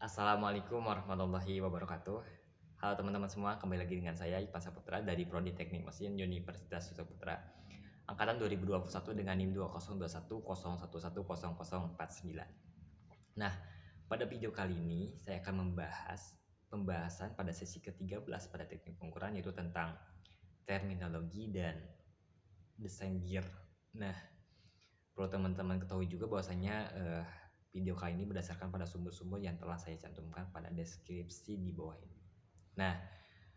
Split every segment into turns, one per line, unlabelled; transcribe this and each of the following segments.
Assalamualaikum warahmatullahi wabarakatuh. Halo teman-teman semua, kembali lagi dengan saya Ipan Saputra dari Prodi Teknik Mesin Universitas Saputra. Angkatan 2021 dengan NIM 202101101049. Nah, pada video kali ini saya akan membahas pembahasan pada sesi ke-13 pada teknik pengukuran, yaitu tentang terminologi dan desain gear. Nah, perlu teman-teman ketahui juga bahwasanya video kali ini berdasarkan pada sumber-sumber yang telah saya cantumkan pada deskripsi di bawah ini. Nah,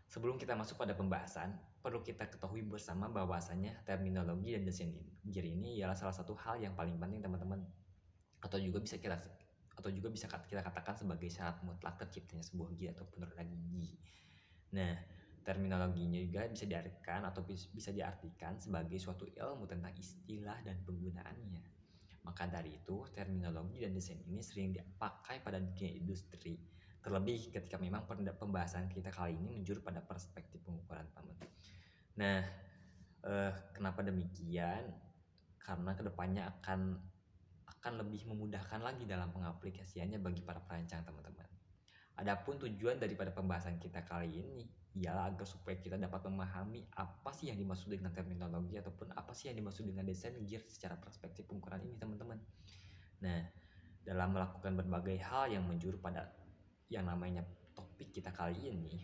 sebelum kita masuk pada pembahasan, perlu kita ketahui bersama bahwasanya terminologi dan desain gear ini ialah salah satu hal yang paling penting teman-teman, atau juga bisa kita katakan sebagai syarat mutlak terciptanya sebuah gear ataupun roda gigi. Nah, terminologinya juga bisa diartikan atau bisa diartikan sebagai suatu ilmu tentang istilah dan penggunaannya. Maka dari itu, terminologi dan desain ini sering dipakai pada dunia industri. Terlebih ketika memang pembahasan kita kali ini menjurus pada perspektif pengukuran, teman. Nah, kenapa demikian? Karena kedepannya akan lebih memudahkan lagi dalam pengaplikasiannya bagi para perancang, teman-teman. Adapun tujuan daripada pembahasan kita kali ini ialah agar supaya kita dapat memahami apa sih yang dimaksud dengan terminologi ataupun apa sih yang dimaksud dengan desain gear secara perspektif pengukuran ini, teman-teman. Nah, dalam melakukan berbagai hal yang menjuru pada yang namanya topik kita kali ini,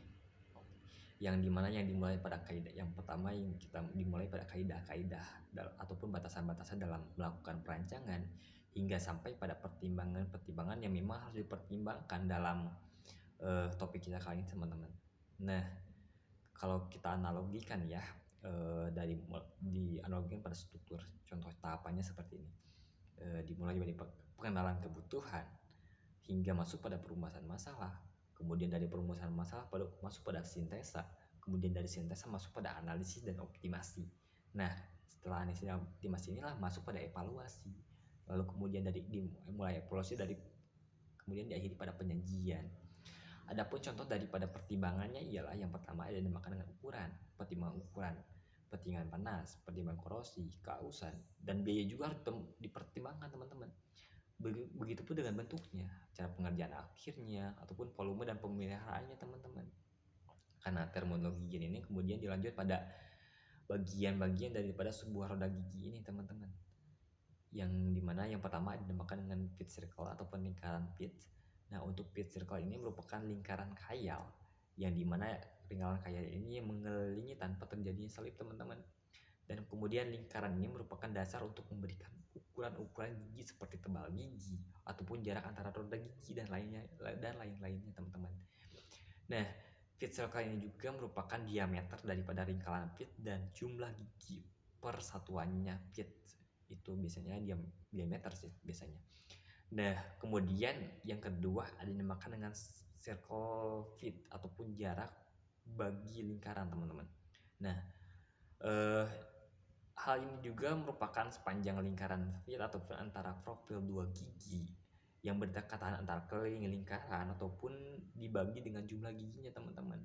yang dimulai pada kaidah, yang pertama yang kita dimulai pada kaidah-kaidah ataupun batasan-batasan dalam melakukan perancangan, hingga sampai pada pertimbangan-pertimbangan yang memang harus dipertimbangkan dalam topik kita kali ini, teman-teman. Nah, kalau kita analogikan ya, dianalogikan pada struktur, contoh tahapannya seperti ini. Dimulai dari pengenalan kebutuhan hingga masuk pada perumusan masalah, kemudian dari perumusan masalah masuk pada sintesa, kemudian dari sintesa masuk pada analisis dan optimasi. Nah, setelah analisis dan optimasi inilah masuk pada evaluasi, lalu kemudian mulai evaluasi kemudian diakhiri pada penyajian. Adapun contoh daripada pertimbangannya ialah yang pertama ada dinamakan dengan pertimbangan panas, pertimbangan korosi, keausan, dan biaya juga harus dipertimbangkan, teman-teman. Begitupun dengan bentuknya, cara pengerjaan akhirnya, ataupun volume dan pemeliharaannya, teman-teman. Karena terminologi ini kemudian dilanjut pada bagian-bagian daripada sebuah roda gigi ini, teman-teman. Yang dimana yang pertama dinamakan dengan pit circle ataupun lingkaran pit. Nah, untuk pit circle ini merupakan lingkaran khayal, yang dimana lingkaran khayal ini mengelilingi tanpa terjadinya salib, teman-teman. Dan kemudian lingkaran ini merupakan dasar untuk memberikan ukuran-ukuran gigi seperti tebal gigi ataupun jarak antara roda gigi dan lain-lainnya, teman-teman. Nah, pit circle ini juga merupakan diameter daripada lingkaran pit dan jumlah gigi per satuannya pit. Itu biasanya diameter sih biasanya. Nah, kemudian yang kedua ada yang dinamakan dengan circle fit ataupun jarak bagi lingkaran, teman-teman. Nah, hal ini juga merupakan sepanjang lingkaran fit ataupun antara profil dua gigi yang berdekatan antara keliling lingkaran ataupun dibagi dengan jumlah giginya, teman-teman.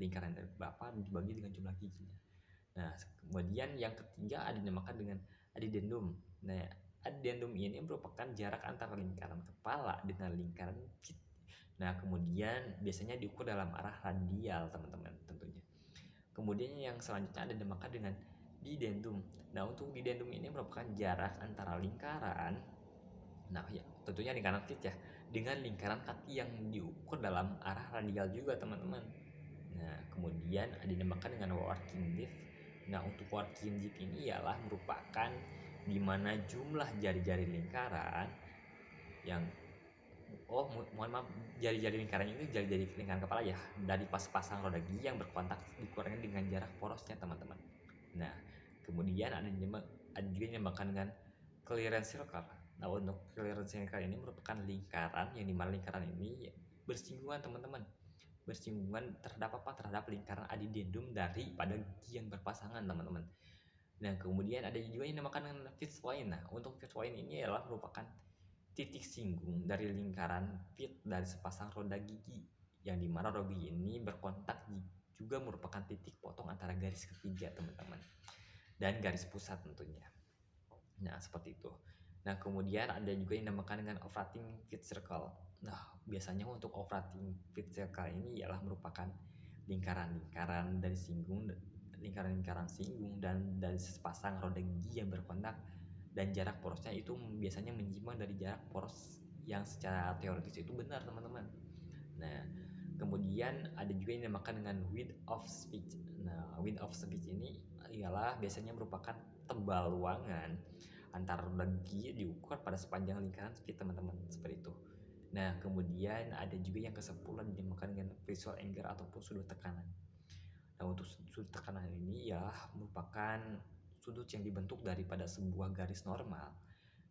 Lingkaran dari berapa dibagi dengan jumlah giginya. Nah, kemudian yang ketiga ada dinamakan dengan addendum. Nah, addendum ini merupakan jarak antara lingkaran kepala dengan lingkaran pit. Nah, kemudian biasanya diukur dalam arah radial, teman-teman, tentunya. Kemudian yang selanjutnya ada dinamakan dengan didendum. Nah, untuk didendum ini merupakan jarak antara lingkaran, nah ya tentunya lingkaran pit ya, dengan lingkaran kaki yang diukur dalam arah radial juga, teman-teman. Nah, kemudian ada dinamakan dengan working depth. Nah, untuk working depth ini ialah merupakan dimana jumlah jari-jari lingkaran yang mohon maaf, jari-jari lingkaran ini jari-jari lingkaran kepala ya, dari pas-pasang roda gigi yang berkontak dikurangi dengan jarak porosnya, teman-teman. Nah, kemudian ada juga yang dinamakan dengan clearance circle. Nah, untuk clearance circle ini merupakan lingkaran yang dimana lingkaran ini bersinggungan, teman-teman, bersinggungan terhadap apa? Terhadap lingkaran addendum daripada gigi yang berpasangan, teman-teman. Nah, kemudian ada juga yang dinamakan dengan fixed point. Nah, untuk fixed point ini adalah merupakan titik singgung dari lingkaran pit dari sepasang roda gigi, yang dimana roda gigi ini berkontak juga merupakan titik potong antara garis ketiga, teman-teman, dan garis pusat tentunya. Nah, seperti itu. Nah, kemudian ada juga yang dinamakan dengan overlapping fit circle. Nah, biasanya untuk overlapping fit circle ini ialah merupakan lingkaran-lingkaran dari singgung, lingkaran-lingkaran singgung dan dari sepasang roda gigi yang berkontak, dan jarak porosnya itu biasanya menyimpang dari jarak poros yang secara teoritis itu benar, teman-teman. Nah, kemudian ada juga yang dinamakan dengan width of speech. Nah, width of speech ini ialah biasanya merupakan tebal ruangan antar lagi diukur pada sepanjang lingkaran speech, teman-teman, seperti itu. Nah, kemudian ada juga yang ke-10 dinamakan dengan visual angle ataupun sudut tekanan. Nah, untuk sudut tekanan ini ya merupakan sudut yang dibentuk daripada sebuah garis normal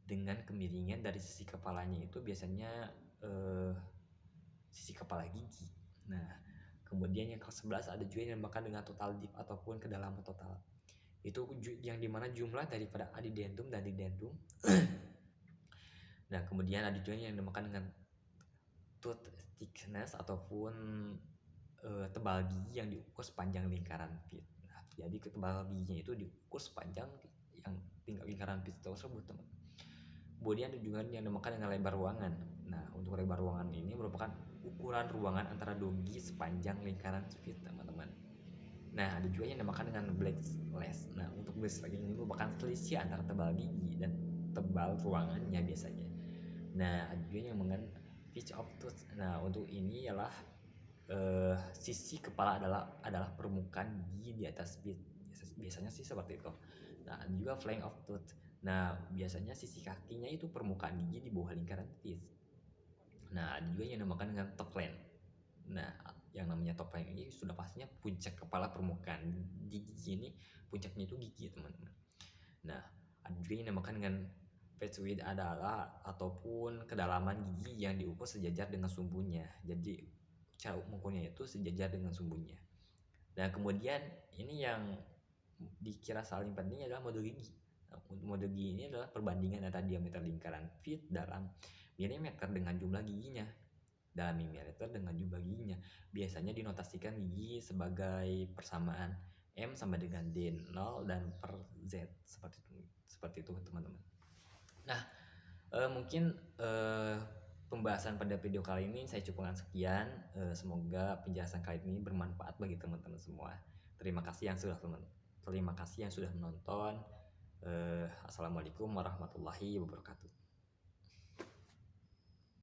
dengan kemiringan dari sisi kepalanya itu biasanya sisi kepala gigi. Nah, kemudian yang ke-11 ada juga yang dinamakan dengan total dip ataupun kedalaman total. Itu yang dimana jumlah daripada addendum dan addendum. Nah, kemudian ada juga yang dinamakan dengan tooth thickness ataupun tebal gigi yang diukur sepanjang lingkaran pit. Nah, jadi ketebal giginya itu diukur sepanjang yang tinggal lingkaran pit tersebut, teman. Kemudian ada juga yang dinamakan dengan lebar ruangan. Nah, untuk lebar ruangan ini merupakan ukuran ruangan antara dogi sepanjang lingkaran pit, teman-teman. Nah, ada juga yang dinamakan dengan Blakeless. Nah, untuk Blakeless ini merupakan selisih antara tebal gigi dan tebal ruangannya biasanya. Nah, ada juga yang dengan pitch of tooth. Nah, untuk ini ialah sisi kepala adalah permukaan gigi di atas pit. Biasanya sih seperti itu. Nah, ada juga flank of tooth. Nah, biasanya sisi kakinya itu permukaan gigi di bawah lingkaran pit. Nah, ada juga yang dinamakan dengan top plane. Nah, yang namanya top plane ini sudah pastinya puncak kepala permukaan gigi ini, puncaknya itu gigi, teman-teman. Nah, ada juga yang dinamakan dengan pitch width adalah ataupun kedalaman gigi yang diukur sejajar dengan sumbunya. Jadi cara mengukurnya itu sejajar dengan sumbunya. Nah, kemudian ini yang dikira saling penting adalah mode gigi. Nah, mode gigi ini adalah perbandingan antara diameter lingkaran pit dalam milimeter dengan jumlah giginya. Dalam milimeter dengan jumlah giginya. Biasanya dinotasikan gigi sebagai persamaan M sama dengan D0 dan per Z, seperti itu teman-teman. Nah, mungkin pembahasan pada video kali ini saya cukupkan sekian. Semoga penjelasan kali ini bermanfaat bagi teman-teman semua. Terima kasih yang sudah menonton. Assalamualaikum warahmatullahi wabarakatuh.